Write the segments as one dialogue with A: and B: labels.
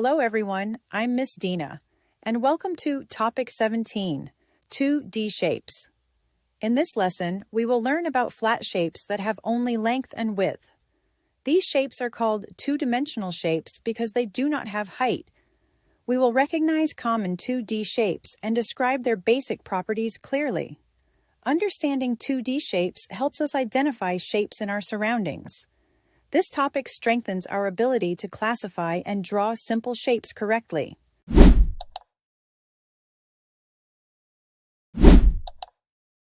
A: Hello everyone, I'm Miss Dina, and welcome to Topic 17, 2D Shapes. In this lesson, we will learn about flat shapes that have only length and width. These shapes are called two-dimensional shapes because they do not have height. We will recognize common 2D shapes and describe their basic properties clearly. Understanding 2D shapes helps us identify shapes in our surroundings. This topic strengthens our ability to classify and draw simple shapes correctly.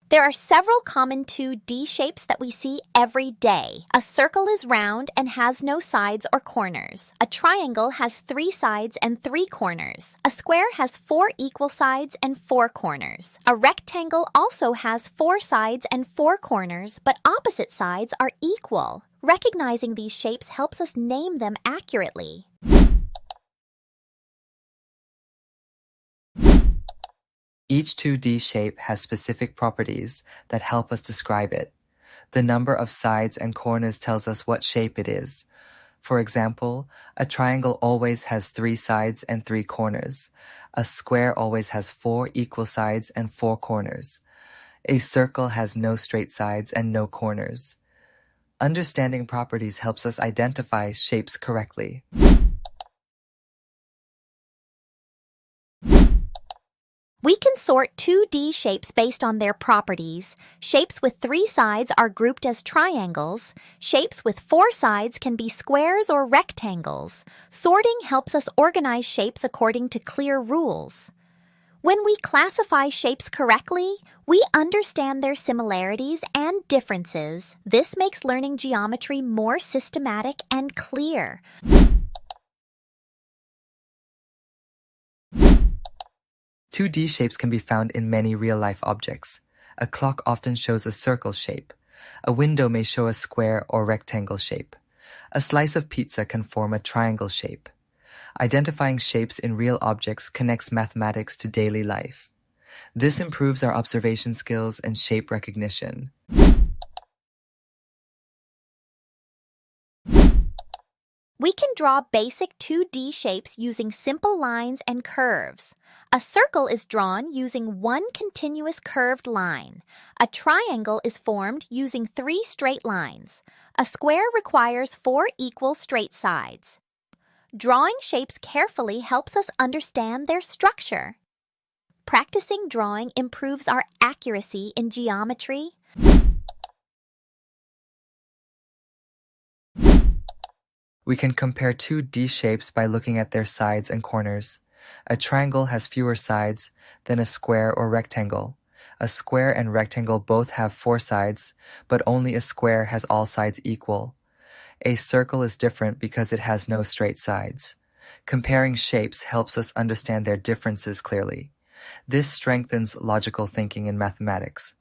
B: There are several common 2D shapes that we see every day. A circle is round and has no sides or corners. A triangle has 3 sides and 3 corners. A square has 4 equal sides and 4 corners. A rectangle also has 4 sides and 4 corners, but opposite sides are equal. Recognizing these shapes helps us name them accurately.
C: Each 2D shape has specific properties that help us describe it. The number of sides and corners tells us what shape it is. For example, a triangle always has 3 sides and 3 corners. A square always has 4 equal sides and 4 corners. A circle has no straight sides and no corners. Understanding properties helps us identify shapes correctly.
B: We can sort 2D shapes based on their properties. Shapes with 3 sides are grouped as triangles. Shapes with 4 sides can be squares or rectangles. Sorting helps us organize shapes according to clear rules. When we classify shapes correctly, we understand their similarities and differences. This makes learning geometry more systematic and clear.
C: 2D shapes can be found in many real-life objects. A clock often shows a circle shape. A window may show a square or rectangle shape. A slice of pizza can form a triangle shape. Identifying shapes in real objects connects mathematics to daily life. This improves our observation skills and shape recognition.
B: We can draw basic 2D shapes using simple lines and curves. A circle is drawn using one continuous curved line. A triangle is formed using 3 straight lines. A square requires 4 equal straight sides. Drawing shapes carefully helps us understand their structure. Practicing drawing improves our accuracy in geometry.
C: We can compare 2D shapes by looking at their sides and corners. A triangle has fewer sides than a square or rectangle. A square and rectangle both have 4 sides, but only a square has all sides equal. A circle is different because it has no straight sides. Comparing shapes helps us understand their differences clearly. This strengthens logical thinking in mathematics.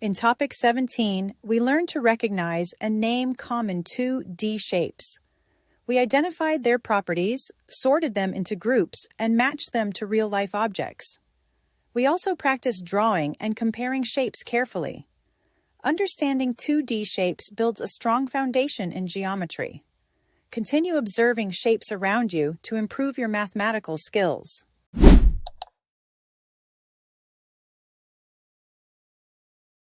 A: In Topic 17, we learned to recognize and name common 2D shapes. We identified their properties, sorted them into groups, and matched them to real-life objects. We also practiced drawing and comparing shapes carefully. Understanding 2D shapes builds a strong foundation in geometry. Continue observing shapes around you to improve your mathematical skills.